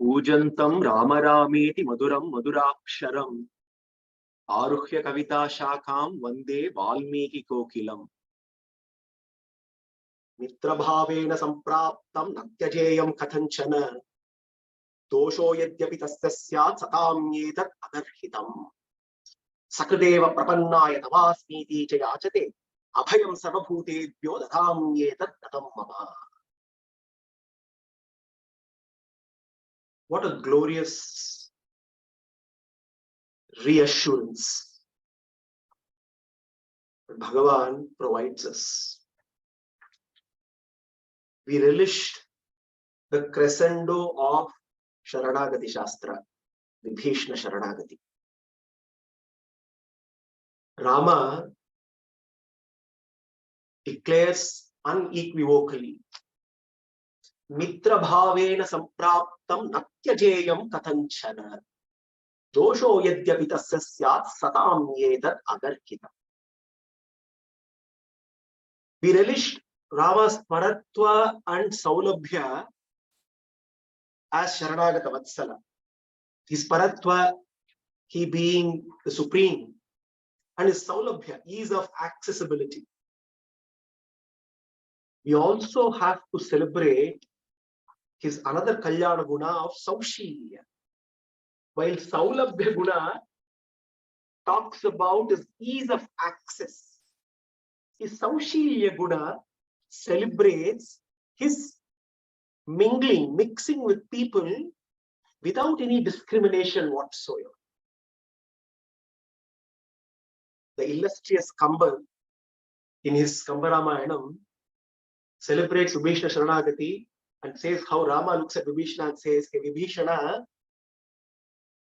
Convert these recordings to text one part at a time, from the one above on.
Ujantam Rama Rameti Maduram Maduraksharam Aruhya Kavita Shakam Vande Valmiki Kokilam Mitra Bhavena Sampraptam Natyajeyam Kathanchana Dosho Yadyapi Tasya Satam Yetat Adarhitam Sakadeva Prapannaya Tavasmiti Chayachate Abhayam Sarvabhutebhyo Datam Yetat Datam Mama. What a glorious reassurance that Bhagavan provides us. We relished the crescendo of Sharanagati Shastra, Vibishana Sharanagati. Rama declares unequivocally, Mitra Bhavena Sampraptam Natyajeyam Kathanchana Dosho Yadyapi Tasya Syat Satam Yetat Agarhitam. We relished Rama's Paratva and Saulabhya as Sharanagata Vatsala. His Paratva, he being the supreme, and his Saulabhya, ease of accessibility. We also have to celebrate his another Kalyana Guna of Saushilya. While Saulabhya Guna talks about his ease of access, his Saushilya Guna celebrates his mixing with people without any discrimination whatsoever. The illustrious Kambar in his Kambaramayanam celebrates Vibishana Sharanagati and says how Rama looks at Vibishana and says, hey, Vibishana,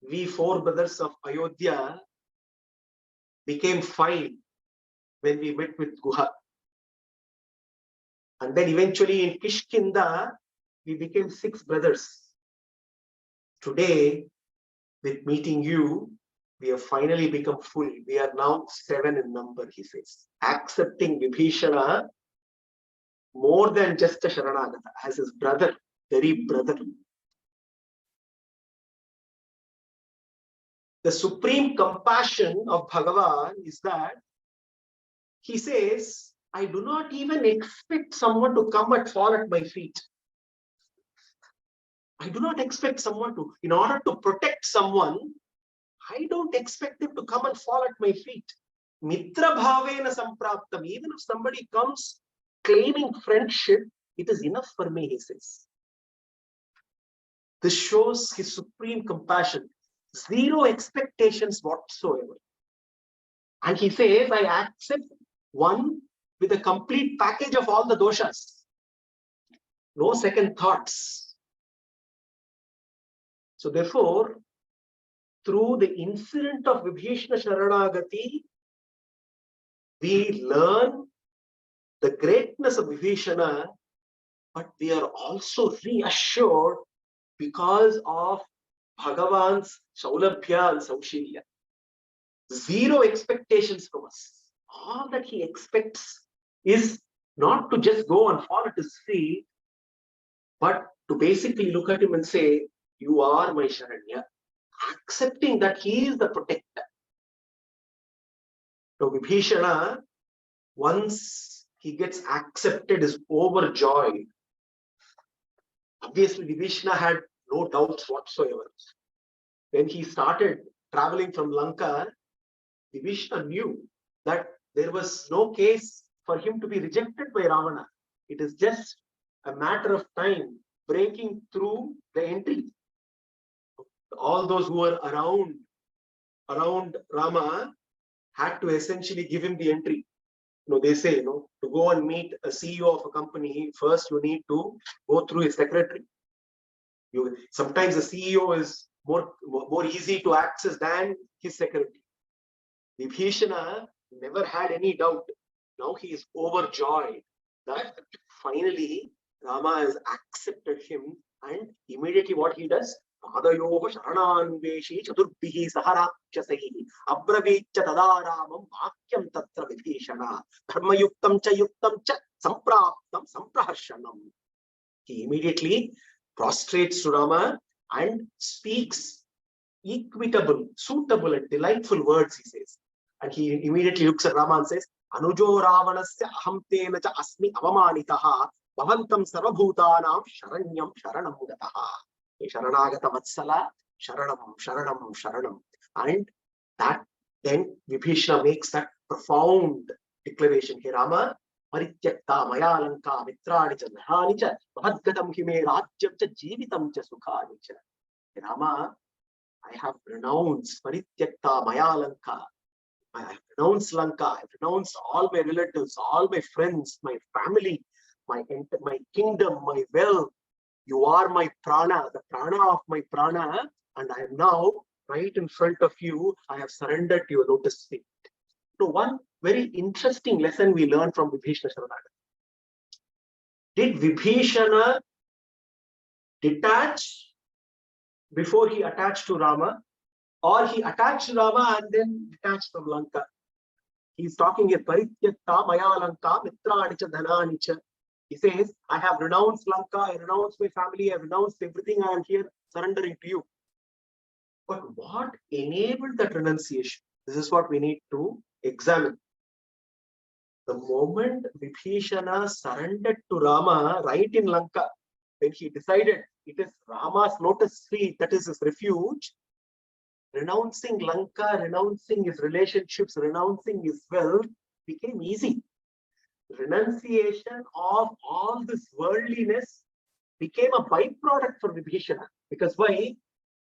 we four brothers of Ayodhya became 5 when we met with Guha. And then eventually in Kishkinda, we became 6 brothers. Today, with meeting you, we have finally become full. We are now 7 in number, he says. Accepting Vibhishana more than just a Sharanagata, as his brother, very brother. The supreme compassion of Bhagavan is that he says, I do not even expect someone to come and fall at my feet. I do not expect someone to, in order to protect someone, I don't expect them to come and fall at my feet. Mitra bhavena sampraptam. Even if somebody comes claiming friendship, it is enough for me, he says. This shows his supreme compassion. 0 expectations whatsoever. And he says, I accept one with a complete package of all the doshas. No second thoughts. So therefore, through the incident of Vibhishana Sharanagati, we learn the greatness of Vibhishana, but we are also reassured because of Bhagavan's Saulabhya and Saushilya. 0 expectations from us. All that he expects is not to just go and fall at his feet, but to basically look at him and say, you are my Sharanya. Accepting that he is the protector. So Vibhishana, once he gets accepted, is overjoyed. Obviously, Vibhishana had no doubts whatsoever. When he started traveling from Lanka, Vibhishana knew that there was no case for him to be rejected by Ravana. It is just a matter of time breaking through the entry. All those who were around Rama had to essentially give him the entry. They say, to go and meet a CEO of a company, first you need to go through his secretary. Sometimes the CEO is more easy to access than his secretary. Vibhishana never had any doubt. Now he is overjoyed that finally Rama has accepted him, and immediately what he does? Padayoha sharananveshi chadurbihi saharakshasaihi abravitcha tadaramam vakyam tatra Vibhishana dharmayuktam cha sampraptam sampraharshanam. He immediately prostrates to Rama and speaks equitable, suitable and delightful words, he says. And he immediately looks at Rama and says, Anujo Ravanasya aham tena cha asmi avamanitaha bhavantam sarvabhutanam sharanyam sharanam gataha. Sharanagata vatsala, sharanam, sharanam, sharanam. And that then Vibhishana makes that profound declaration. Hey Rama, Parityakta Mayalanka Mitrani cha Nahani cha Bhadgatam hime Rajyam cha Jeevitam cha Sukhani cha. Hey Rama, I have renounced Parityakta Mayalanka. I have renounced Lanka. I have renounced all my relatives, all my friends, my family, my kingdom, my wealth. You are my prana, the prana of my prana, and I am now right in front of you. I have surrendered to your lotus feet. So one very interesting lesson we learned from Vibhishana Sharanagati. Did Vibhishana detach before he attached to Rama, or he attached to Rama and then detached from Lanka? He's talking here, Parityatta Maya Lanka Mitranicha Dhananicha. He says, I have renounced Lanka, I renounced my family, I have renounced everything, I am here surrendering to you. But what enabled that renunciation? This is what we need to examine. The moment Vibhishana surrendered to Rama right in Lanka, when he decided it is Rama's lotus feet, that is his refuge, renouncing Lanka, renouncing his relationships, renouncing his wealth became easy. Renunciation of all this worldliness became a byproduct for Vibhishana. Because why?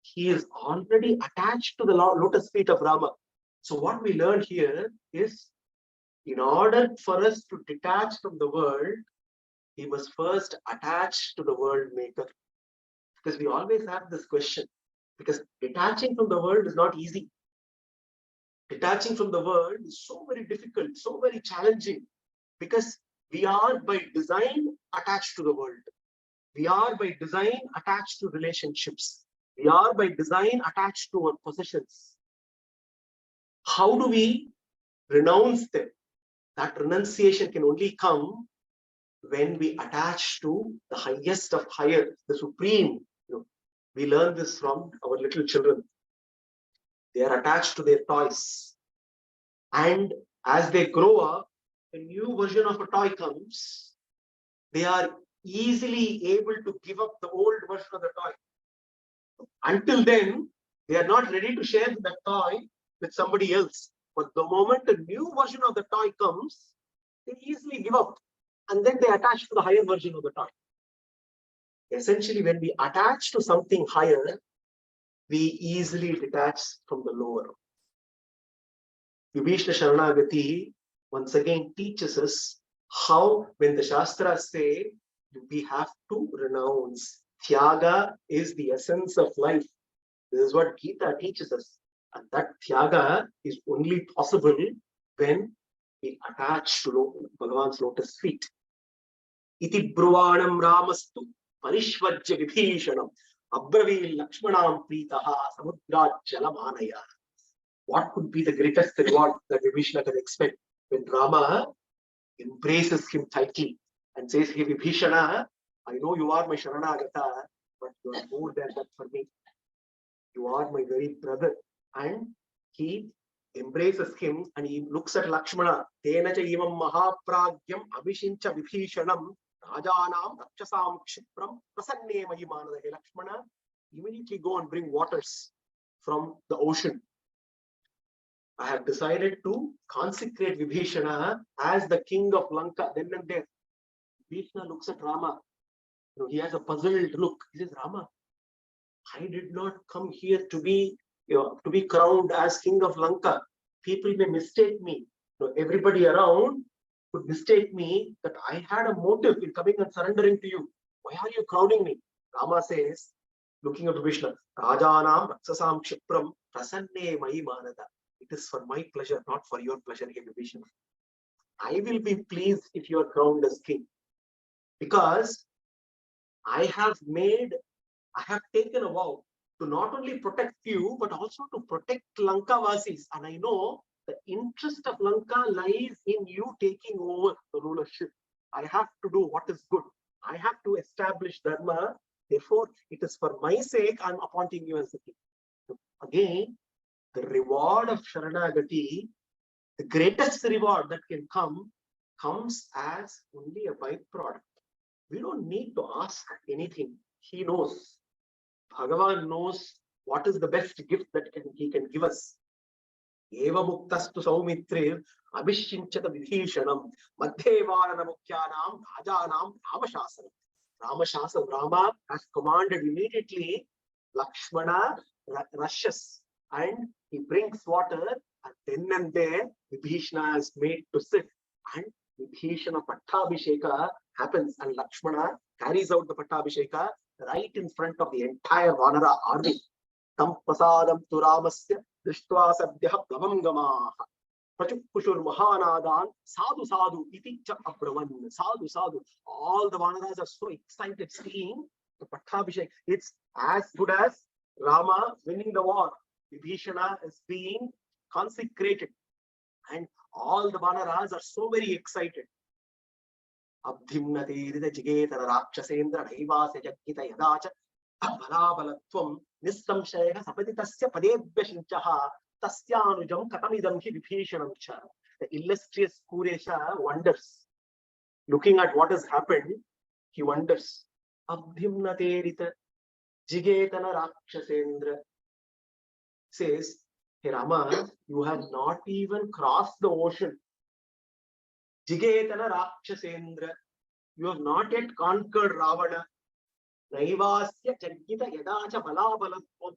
He is already attached to the lotus feet of Rama. So what we learn here is, in order for us to detach from the world, he must first attach to the world maker. Because we always have this question. Because detaching from the world is not easy. Detaching from the world is so very difficult, so very challenging. Because we are by design attached to the world. We are by design attached to relationships. We are by design attached to our possessions. How do we renounce them? That renunciation can only come when we attach to the highest of higher, the supreme. We learn this from our little children. They are attached to their toys. And as they grow up, a new version of a toy comes, they are easily able to give up the old version of the toy. Until then, they are not ready to share that toy with somebody else. But the moment a new version of the toy comes, they easily give up. And then they attach to the higher version of the toy. Essentially, when we attach to something higher, we easily detach from the lower. Vibhishana Sharanagati once again teaches us how, when the Shastras say, we have to renounce. Tyaga is the essence of life. This is what Gita teaches us. And that Tyaga is only possible when we attach to Bhagavan's lotus feet. Iti Bruvanam Ramastu Parishvajya Vibhishanam Abravil Lakshmanam Pritaha Samudra Jalamanaya. What could be the greatest reward that Vibhishana can expect when Rama embraces him tightly and says, hey Vibhishana, I know you are my Sharanagata, but you are more than that for me. You are my very brother. And he embraces him and he looks at Lakshmana. Tena cha imam mahapragyam abhishincha Vibhishanam rajanam rakshasam kshipram prasanne mahimanada. Hey Lakshmana, immediately go and bring waters from the ocean. I have decided to consecrate Vibhishana as the king of Lanka. Then and there, Vibhishana looks at Rama. He has a puzzled look. He says, Rama, I did not come here to be crowned as king of Lanka. People may mistake me. Everybody around could mistake me that I had a motive in coming and surrendering to you. Why are you crowning me? Rama says, looking at Vibhishana, Rajanam Raksasam Kshipram Prasanne Mahi Manada. It is for my pleasure, not for your pleasure, Vibhishana. I will be pleased if you are crowned as king. Because I have taken a vow to not only protect you, but also to protect Lanka Vasis. And I know the interest of Lanka lies in you taking over the rulership. I have to do what is good. I have to establish Dharma Therefore, it is for my sake I'm appointing you as the king. Again, the reward of Sharanagati, the greatest reward that can come, comes as only a byproduct. We don't need to ask anything. He knows. Bhagavan knows what is the best gift that he can give us. Eva muktastu saumitrir abhishinchata vibhishanam madhyevarana mukhyanam rajanam Ramashasana. Rama has commanded immediately. Lakshmana rushes and he brings water, and then and there Vibhishana is made to sit, and Vibhishana Pattabhisheka happens, and Lakshmana carries out the Pattabhisheka right in front of the entire Vanara army. Tam prasadam tu Ramasya drishtva sabdyah plavangamaha prachupushur mahanadan sadhu sadhu iti cha abravan. Sadhu sadhu. All the Vanaras are so excited seeing the Pattabhishek. It's as good as Rama winning the war. Vibhishana is being consecrated, and all the Vanaras are so very excited. Abdhimnatirida jigetara rakshasendra naivasya jaggita yadacha balabalatvam nissamshaya sapatitasya padebhya shinchaha tasyanujam katamidam hi vibhishanam cha. The illustrious Kuresha wonders. Looking at what has happened, he wonders. Abdhimnatirita jigetana rakshasendra says, hey Rama, you have not even crossed the ocean. Jigetana Rakshasendra, you have not yet conquered Ravana. Naivasya Jaggita Yadacha Balabalatvam.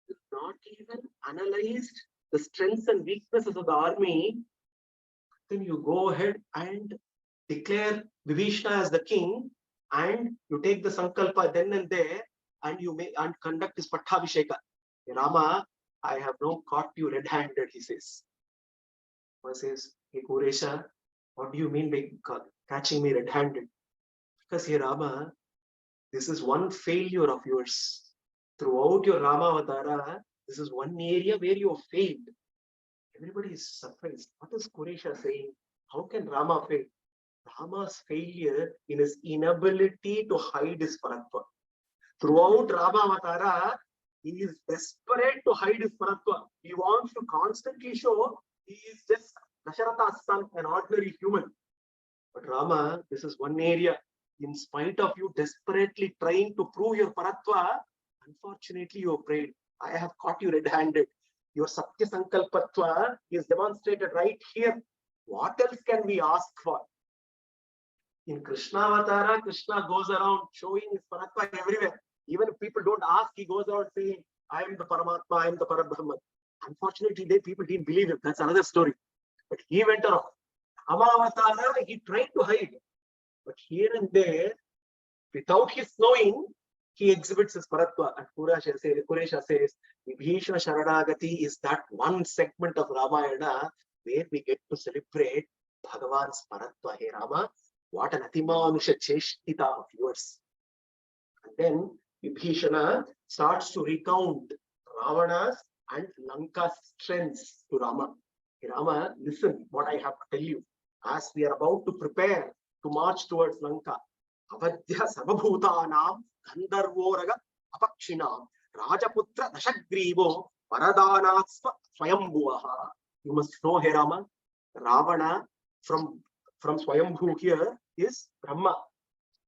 You have not even analyzed the strengths and weaknesses of the army. Then you go ahead and declare Vibhishana as the king, and you take the Sankalpa then and there, and you may and conduct his Pattabhisheka. Hey Rama, I have now caught you red-handed, he says. He says, hey Kuresha, what do you mean by catching me red-handed? Because hey Rama, this is one failure of yours. Throughout your Rama Avatara, this is one area where you have failed. Everybody is surprised. What is Kuresha saying? How can Rama fail? Rama's failure in his inability to hide his paratva. Throughout Rama Avatara, he is desperate to hide his paratva. He wants to constantly show he is just Dasharatha's son, an ordinary human. But Rama, this is one area. In spite of you desperately trying to prove your paratva, unfortunately you have prayed. I have caught you red-handed. Your Satya Sankalpatva is demonstrated right here. What else can we ask for? In Krishna Avatara, Krishna goes around showing his paratva everywhere. Even if people don't ask, he goes around saying, I am the Paramatma, I am the Parabrahman. Unfortunately, people didn't believe him. That's another story. But he went around. Amavatara, he tried to hide. But here and there, without his knowing, he exhibits his paratva. And Kuresha says, Vibhishana Sharanagati is that one segment of Ramayana where we get to celebrate Bhagavan's paratva. Hey Rama, what an Atimanusha Cheshtita of yours. And then Vibhishana starts to recount Ravana's and Lanka's strengths to Rama. Hey Rama, listen what I have to tell you. As we are about to prepare to march towards Lanka, Avadhya Sababhutanam Gandharvoraga Apakshinam Rajaputra Dashagrivo Varadanatsva Swayambhuvaha. You must know, hey Rama, Ravana from Swayambhu here is Brahma.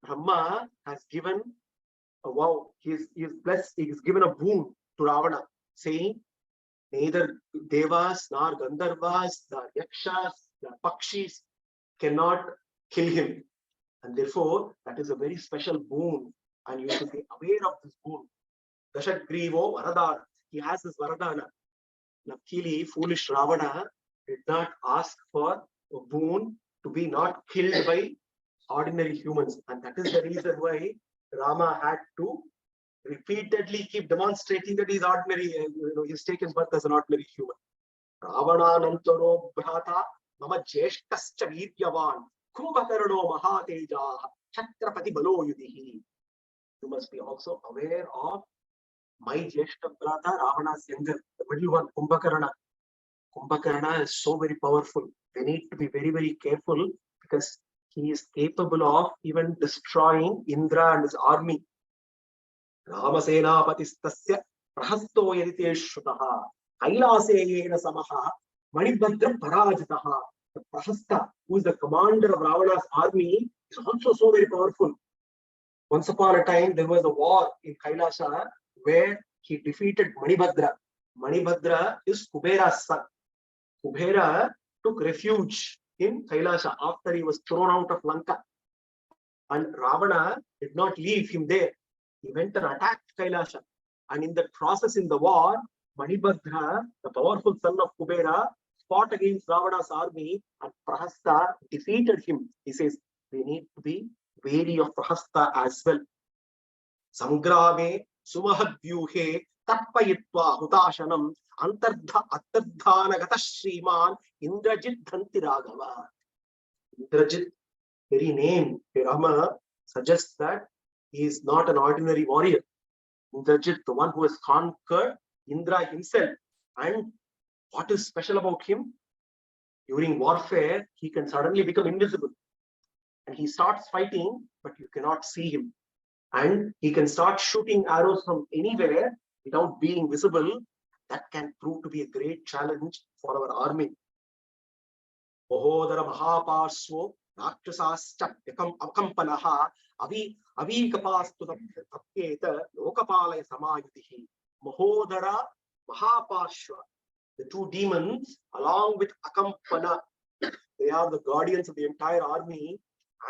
Brahma has given a vow. He is blessed. He is given a boon to Ravana, saying neither Devas nor Gandharvas nor Yakshas nor Pakshis cannot kill him. And therefore, that is a very special boon. And you should be aware of this boon. Dashagrivo Varadana. He has this Varadana. Luckily, foolish Ravana did not ask for a boon to be not killed by ordinary humans. And that is the reason why Rama had to repeatedly keep demonstrating that he's ordinary, he's taken birth as an ordinary human. Ravananantaro bhrata mama jeshtascha viryavan kumbhakarano mahateja Chakravarthy balo yudihi. You must be also aware of my jeshta brata, Ravana's younger, the middle one, Kumbhakarna. Kumbhakarna is so very powerful. They need to be very, very careful because he is capable of even destroying Indra and his army. Ramasenapatistasya prahasto yadite shrutaha Kailaseyena samaha Manibhadra parajitaha. The Prahasta, who is the commander of Ravana's army, is also so very powerful. Once upon a time, there was a war in Kailasa where he defeated Manibhadra. Manibhadra is Kubera's son. Kubera took refuge in Kailasa after he was thrown out of Lanka. And Ravana did not leave him there. He went and attacked Kailasa. And in the process in the war, Manibhadra, the powerful son of Kubera, fought against Ravana's army and Prahasta defeated him. He says, we need to be wary of Prahasta as well. Sangrame Sumahadvyuhe Tatpayitva Hutashanam Antardhanagata Shriman Indrajit Dhanti Raghava. Indrajit, very name, Rama suggests that he is not an ordinary warrior. Indrajit, the one who has conquered Indra himself. And what is special about him? During warfare, he can suddenly become invisible. And he starts fighting, but you cannot see him. And he can start shooting arrows from anywhere without being visible. That can prove to be a great challenge for our army. Mohodara Mahapaswo Rakshasascha Akampanaha Avikapastu Tapketa Lokapalaya Samayutihi. Mohodara Mahapashwa. The two demons, along with Akampana, they are the guardians of the entire army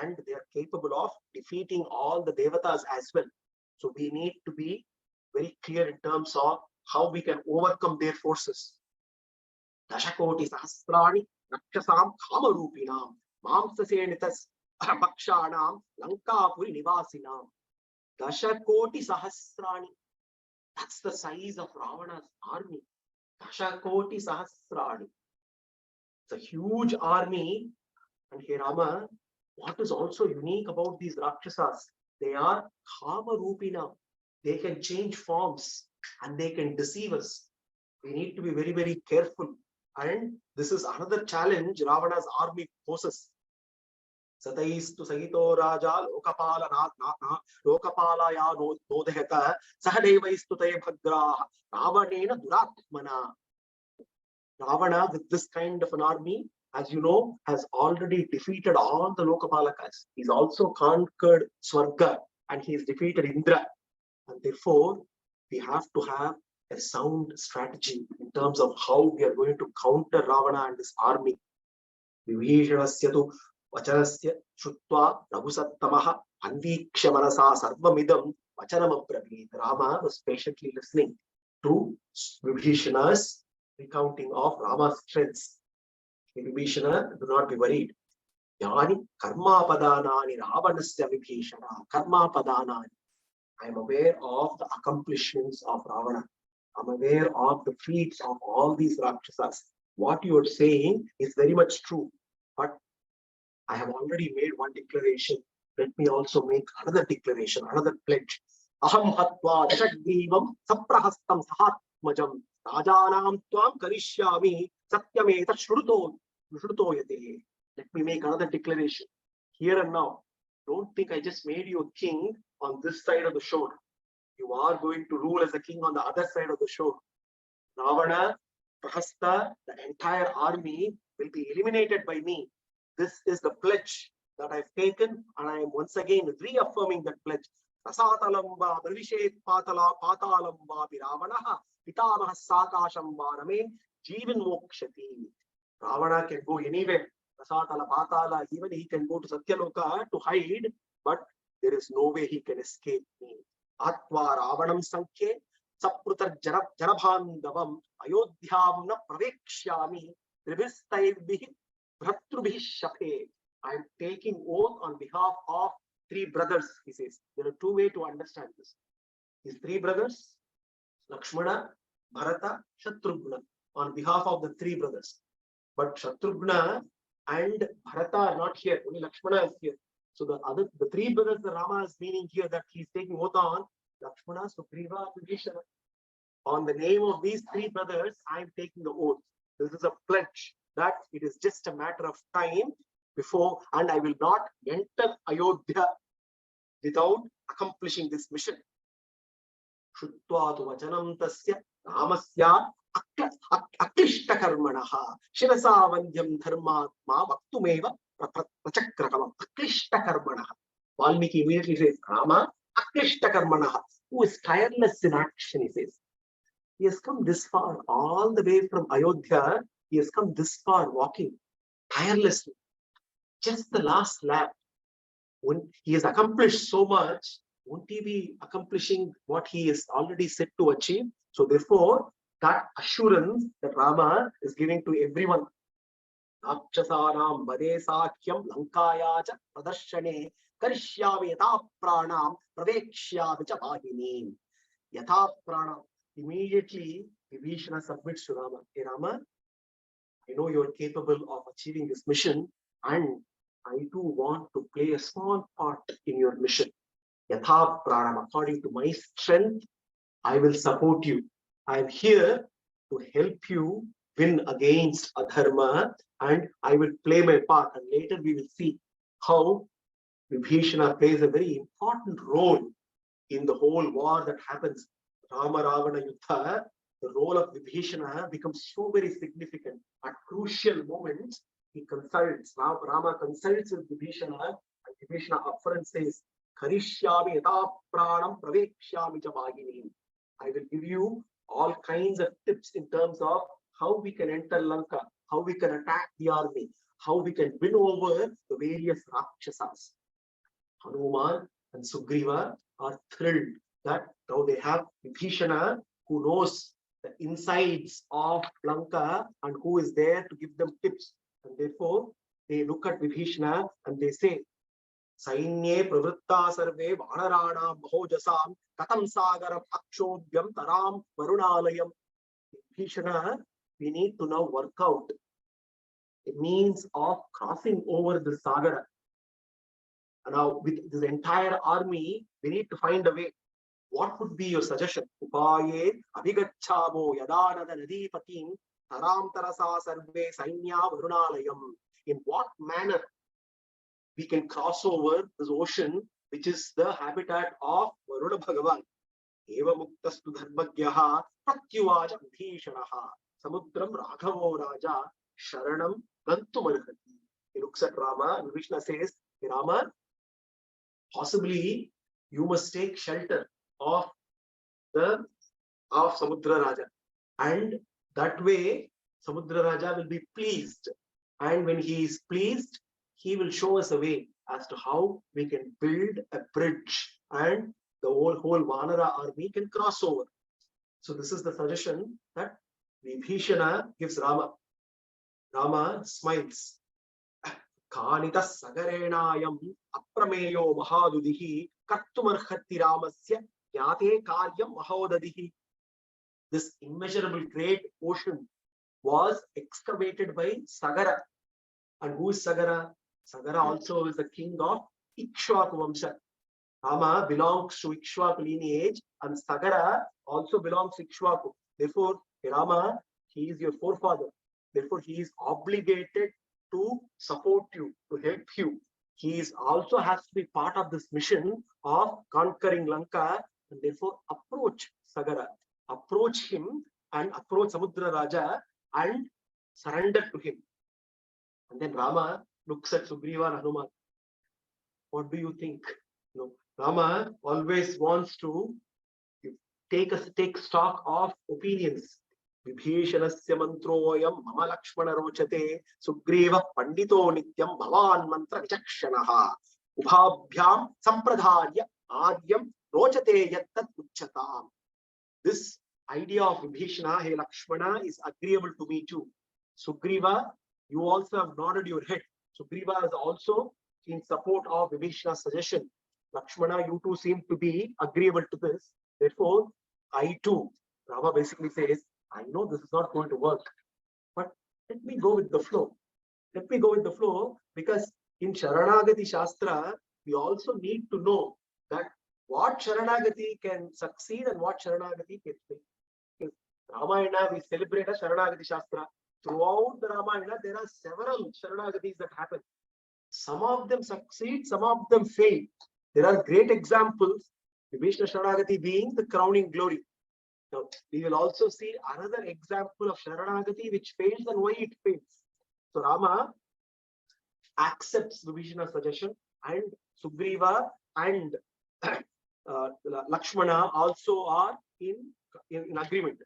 and they are capable of defeating all the devatas as well. So we need to be very clear in terms of how we can overcome their forces. Dashakoti Sahasrani Rakshasam Kamarupinam Mamsasenitas Bhakshanam Lankapuri Nivasinam. Dashakoti Sahasrani. That's the size of Ravana's army. Dashakoti Sahasrani. It's a huge army. And here Rama, what is also unique about these Rakshasas? They are Kamarupina. They can change forms and they can deceive us. We need to be very, very careful. And this is another challenge Ravana's army poses. Sataistu Sagito Raja Lokapalaya Nodehata Sahadevaistu Taye Bhagra Ravanena Duratmana. Ravana, with this kind of an army, as you know, has already defeated all the Lokapalakas. He's also conquered Swarga and he's defeated Indra. And therefore, we have to have a sound strategy in terms of how we are going to counter Ravana and his army. Vibhishanasya Vachanasya Shutva Raghusattamaha Anviksha Manasa Sarvamidam Vachanam Abrabhit. Rama was patiently listening to Vibhishana's recounting of Rama's strengths. Vibhishana, do not be worried. Yani Karma Padanani Ravanasya Vibhishana. Karma Padanani. I am aware of the accomplishments of Ravana. I am aware of the feats of all these Rakshasas. What you are saying is very much true. But I have already made one declaration. Let me also make another declaration, another pledge. Aham hatva dashagrivam saprahastam sahatmajam rajanam tvam karishyami satyameta shrutoyate. Let me make another declaration. Here and now. Don't think I just made you a king on this side of the shore. You are going to rule as a king on the other side of the shore. Ravana, Prahasta, the entire army will be eliminated by me. This is the pledge that I've taken, and I am once again reaffirming that pledge. Rasatalamba Bravishet Patalamba Ravanaha Pitamaha Sakasham Varame Jeevan Mokshati. Ravana can go anywhere. Rasatala Patala, even he can go to Satyaloka to hide, but there is no way he can escape me. Atva Ravanam Sankhe Saprutar Janabhandavam Ayodhyamna Pravekshyami Trivistaivihi Bhatrubhi Shape. I am taking oath on behalf of three brothers, he says. There are two ways to understand this. His three brothers, Lakshmana, Bharata, Shatrughna, on behalf of the three brothers. But Shatrughna and Bharata are not here, only Lakshmana is here. So the three brothers that Rama is meaning here that he is taking oath on, Lakshmana, Sugriva, Vibhishana. On the name of these three brothers, I am taking the oath. This is a pledge that it is just a matter of time before, and I will not enter Ayodhya without accomplishing this mission. Shuttva tu vachanam tasya Ramasya Aklishta karmanaha Shirasa vandyam dharma ma vaktumeva Prachakrakamam Aklishta karmanaha. Valmiki immediately says, Rama Aklishta karmanaha, who is tireless in action, he says. He has come this far, all the way from Ayodhya. He has come this far walking tirelessly. Just the last lap. When he has accomplished so much, won't he be accomplishing what he is already set to achieve? So therefore, that assurance that Rama is giving to everyone. Rakshasanam vade sakyam lankaya cha pradarshane karishyami yatha pranam pravekshyami cha vahinim. Yatha pranam. Immediately, Vibishana submits to Rama. Hey Rama, I know you are capable of achieving this mission, and I too want to play a small part in your mission. Yatha pranam, according to my strength, I will support you. I am here to help you win against adharma, and I will play my part. And later we will see how Vibhishana plays a very important role in the whole war that happens. Rama Ravana Yuddha, the role of Vibhishana becomes so very significant. At crucial moments, he consults, Rama consults with Vibhishana, and Vibhishana upfront says, Karishyami yatha pranam pravekshyami cha vahinim. I will give you all kinds of tips in terms of how we can enter Lanka, how we can attack the army, how we can win over the various Rakshasas. Hanuman and Sugriva are thrilled that now they have Vibhishana who knows the insides of Lanka and who is there to give them tips. And therefore, they look at Vibhishana and they say, Sainye pravritta sarve vanarana mahojasam katam sagaram akshobhyam taram varunalayam. Vibhishana, we need to now work out a means of crossing over the Sagara. And now with this entire army, we need to find a way. What would be your suggestion? Upaye abhigachhamo yadanada nadipatim taram tarasa sarve sainya varunalayam. In what manner we can cross over this ocean, which is the habitat of Varuna Bhagavan? Eva muktastu dharmagyaha pratyuvaja Vibhishanaha samudram raghavo raja sharanam gantumarhati. He looks at Rama and Vibhishana says, hey Rama, possibly you must take shelter of Samudra Raja, and that way Samudra Raja will be pleased, and when he is pleased, he will show us a way as to how we can build a bridge and the whole Vanara army can cross over. So this is the suggestion that Vibhishana gives Rama. Rama smiles. Khanita sagarenayam aprameyo mahadudihi kartumarhati ramasya yate karyam mahodadihi. This immeasurable great ocean was excavated by Sagara. And who is Sagara? Sagara also is the king of Ikshvaku Vamsha. Rama belongs to Ikshvaku lineage, and Sagara also belongs to Ikshvaku. Therefore, Rama, he is your forefather. Therefore, he is obligated to support you, to help you. He is also has to be part of this mission of conquering Lanka, and therefore approach Sagara, approach him and approach Samudra Raja and surrender to him. And then Rama looks at Sugriva and Hanuman. What do you think? Rama always wants to take stock of opinions. Vibhishanasya mantroyam mama lakshmana rochate Sugriva pandito nityam bhavan mantra vichakshanaha ubhabhyam sampradharya adyam rochate yattat uchchatam. This idea of Vibhishana, hey Lakshmana, is agreeable to me too. Sugriva, you also have nodded your head. Sugriva is also in support of Vibhishana's suggestion. Lakshmana, you too seem to be agreeable to this. Therefore, I too, Rama basically says, I know this is not going to work, but let me go with the flow. Let me go with the flow, because in Sharanagati Shastra, we also need to know that what Sharanagati can succeed and what Sharanagati can fail. In Ramayana, we celebrate a Sharanagati Shastra. Throughout the Ramayana, there are several Sharanagatis that happen. Some of them succeed, some of them fail. There are great examples Vibishana Sharanagati being the crowning glory. Now, we will also see another example of Sharanagati which fails and why it fails. So Rama accepts Vibhishana's suggestion, and Sugriva and Lakshmana also are in agreement.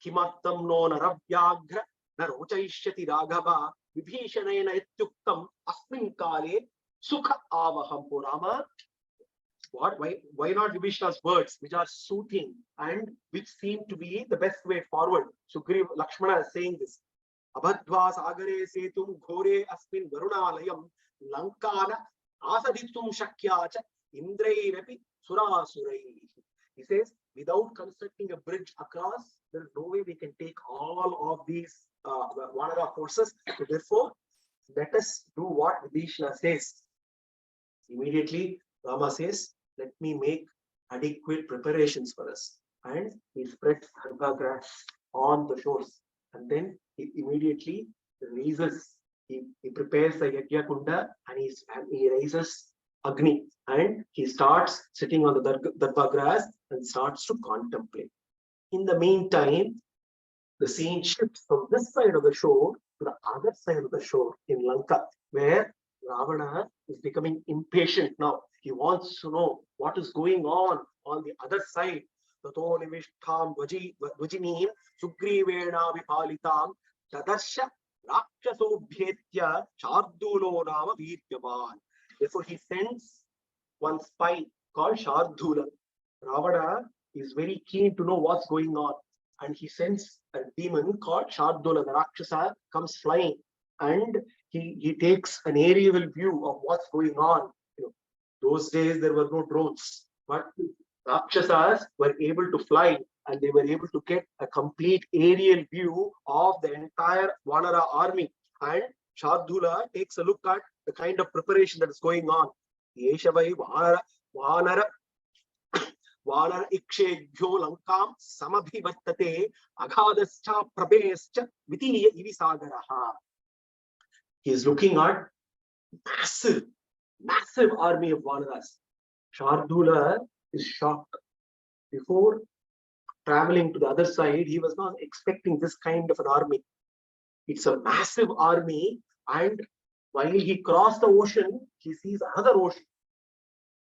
Kimattam no naravyagra narochaishyati raghava Vibhishanena ityuktam asmin kale sukha avaham. Rama, why not Vibhishana's words, which are soothing and which seem to be the best way forward? Sugriva, Lakshmana is saying this. Abhadva sagare setum ghore asmin varunalayam lankana asaditum shakyacha indrairapi surasurai. He says, without constructing a bridge across, there is no way we can take all of these Vanara forces. So therefore, let us do what Vibhishana says. Immediately, Rama says, let me make adequate preparations for us. And he spreads Harga grass on the shores. And then he immediately raises, he prepares the Yajna Kunda, and he raises Agni. And he starts sitting on the Darba grass and starts to contemplate. In the meantime, the scene shifts from this side of the shore to the other side of the shore in Lanka, where Ravana is becoming impatient now. He wants to know what is going on the other side. Tato nimishtham vajinim sugrivena vipalitam tadarsha rakshasobhyetya shardulo nama viryavan. Therefore, he sends one spy called Shardula. Ravana is very keen to know what's going on, and he sends a demon called Shardula. The Rakshasa comes flying, and he takes an aerial view of what's going on. Those days there were no drones, but Rakshasas were able to fly, and they were able to get a complete aerial view of the entire Vanara army. And Shardula takes a look at the kind of preparation that is going on. Yeshavai Vanara ikshebhyo lankam samabhivartate aghadascha prabescha vitiya ivisagaraha. He is looking at massive army of Vanaras. Shardula is shocked. Before traveling to the other side, he was not expecting this kind of an army. It's a massive army, and while he crossed the ocean, he sees another ocean.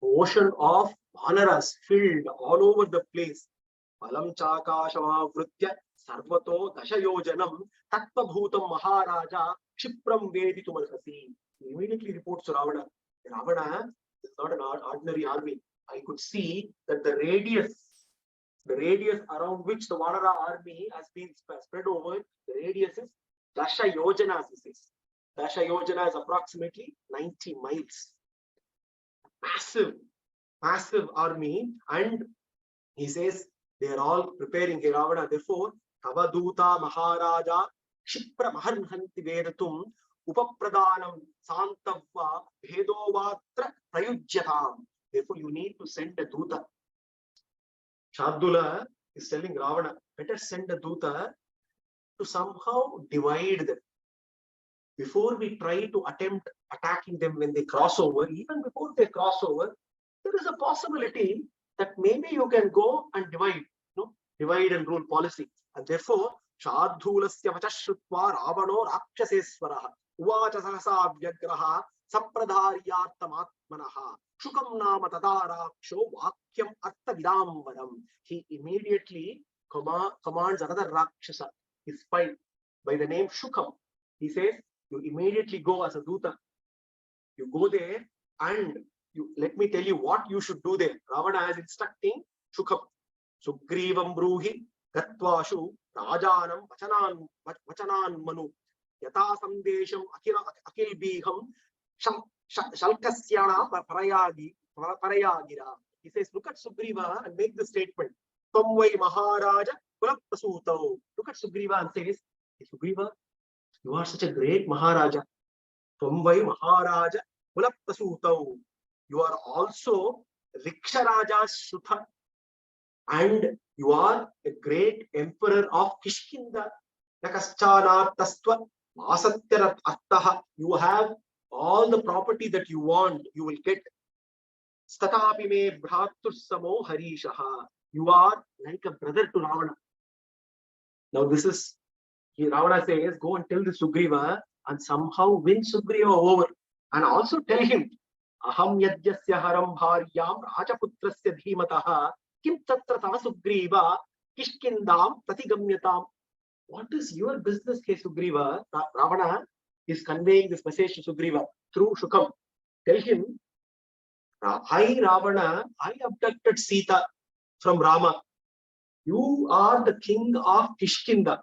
Ocean of Vanaras filled all over the place. Palam chakashama vritya sarvato dashayojanam tattva bhutam maharaja Shipram Veditumalhasi. He immediately reports to Ravana. Ravana is not an ordinary army. I could see that the radius around which the Vanara army has been spread over, the radius is Dasha Yojanas. Dasha Yojana is approximately 90 miles. Massive army. And he says they are all preparing here, Ravana. Therefore, Tavaduta Maharaja Shipra Maharhanti Vedatum Upapradanam Santavva Bhedovatra Prayujyatam. Therefore, you need to send a Duta. Shardula is telling Ravana, better send a Duta to somehow divide them. Before we try to attempt attacking them when they cross over, even before they cross over, there is a possibility that maybe you can go and divide and rule policy. And therefore, Shardhulasya vachashrutva Ravano Rakshaseswaraha Uvacha Sahasa Vyagraha Sampradharyartamatmanaha Shukam Nama Tadaraksho Vakyam Artha Vidamvaram. He immediately commands another Rakshasa, his spy, by the name Shukam. He says, you immediately go as a Duta. You go there and let me tell you what you should do there. Ravana is instructing Shukam. Sugrivam Bruhi Gatvashu Rajanam Vachanan Manu Yata Sandesham Akil Biham Shalkasyana Parayagira. He says, look at Sugriva and make the statement. Tamvai Maharaja Kulapasutau. Look at Sugriva and says, hey, Sugriva, you are such a great Maharaja. Tamvai Maharaja Kulapasutau. You are also Riksharaja's Sutha. And you are a great emperor of Kishkinda. You have all the property that you want, you will get. Statapi me bhratur samo harishaha. You are like a brother to Ravana. Now this is, Ravana says, go and tell the Sugriva and somehow win Sugriva over. And also tell him, Aham yajyasya haram bharyam rajaputrasya dhimataha kim tatra ta Sugriva kishkindam pratigamyatam. What is your business, He Sugriva? Ravana is conveying this message to Sugriva through Shukam. Tell him, I Ravana, I abducted Sita from Rama. You are the king of Kishkinda.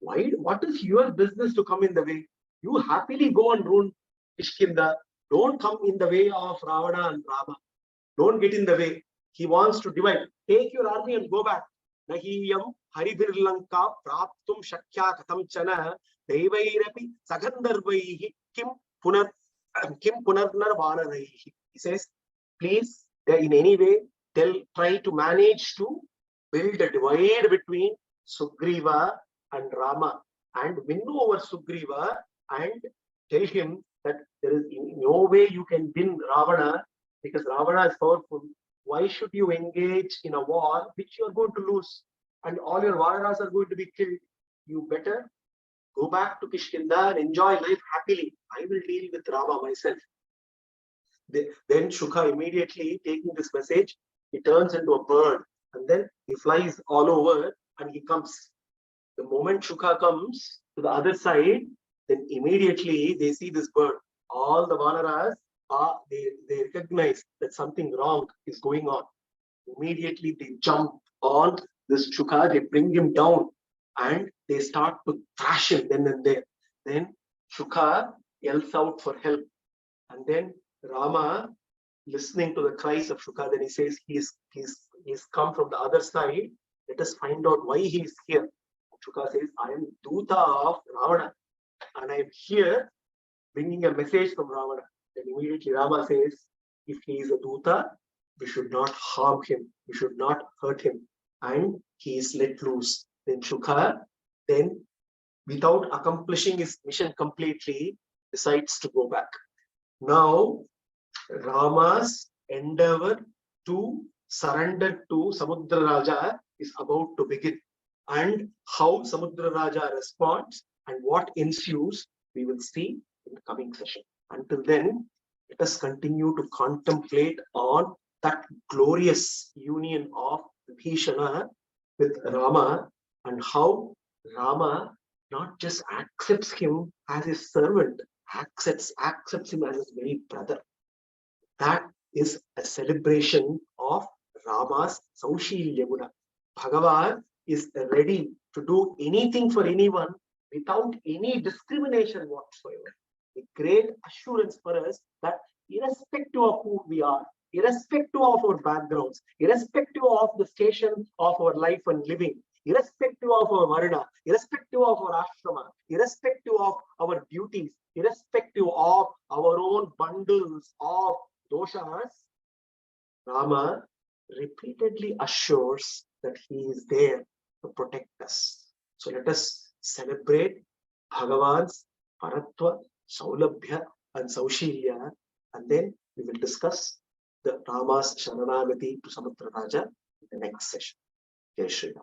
Why? What is your business to come in the way? You happily go and ruin Kishkinda. Don't come in the way of Ravana and Rama. Don't get in the way. He wants to divide. Take your army and go back. Nahiyam Haridhirlanka Praptum Shakya Katam Chana Devairapi Sagandarvaihi Kim Punarnar Vanaraihi. He says, please, in any way, try to manage to build a divide between Sugriva and Rama and win over Sugriva and tell him that there is no way you can win Ravana because Ravana is powerful. Why should you engage in a war which you are going to lose and all your Vanaras are going to be killed? You better go back to Kishkinda and enjoy life happily. I will deal with Rama myself. Then Shukha immediately taking this message, he turns into a bird and then he flies all over and he comes. The moment Shukha comes to the other side, then immediately they see this bird. All the Vanaras, they recognize that something wrong is going on. Immediately they jump on this Shukha, they bring him down and they start to thrash him then and there. Then Shukha yells out for help. And then Rama, listening to the cries of Shukha, then he says, he's come from the other side. Let us find out why he is here. Shukha says, I am Dutta of Ravana and I am here bringing a message from Ravana. Then immediately Rama says, if he is a Dutta, we should not harm him. We should not hurt him. And he is let loose. Then Shukha, then without accomplishing his mission completely, decides to go back. Now, Rama's endeavor to surrender to Samudra Raja is about to begin. And how Samudra Raja responds and what ensues, we will see in the coming session. Until then, let us continue to contemplate on that glorious union of Vibishana with Rama and how Rama not just accepts him as his servant, accepts him as his very brother. That is a celebration of Rama's Saushilya Guna. Bhagavan is ready to do anything for anyone without any discrimination whatsoever. A great assurance for us that irrespective of who we are, irrespective of our backgrounds, irrespective of the station of our life and living, irrespective of our varna, irrespective of our ashrama, irrespective of our duties, irrespective of our own bundles of doshas, Rama repeatedly assures that he is there to protect us. So let us celebrate Bhagavan's Paratva, Saulabhya and Saushilya, and then we will discuss the Rama's Sharanagati to Samudra Raja in the next session. Jai Shri Ram.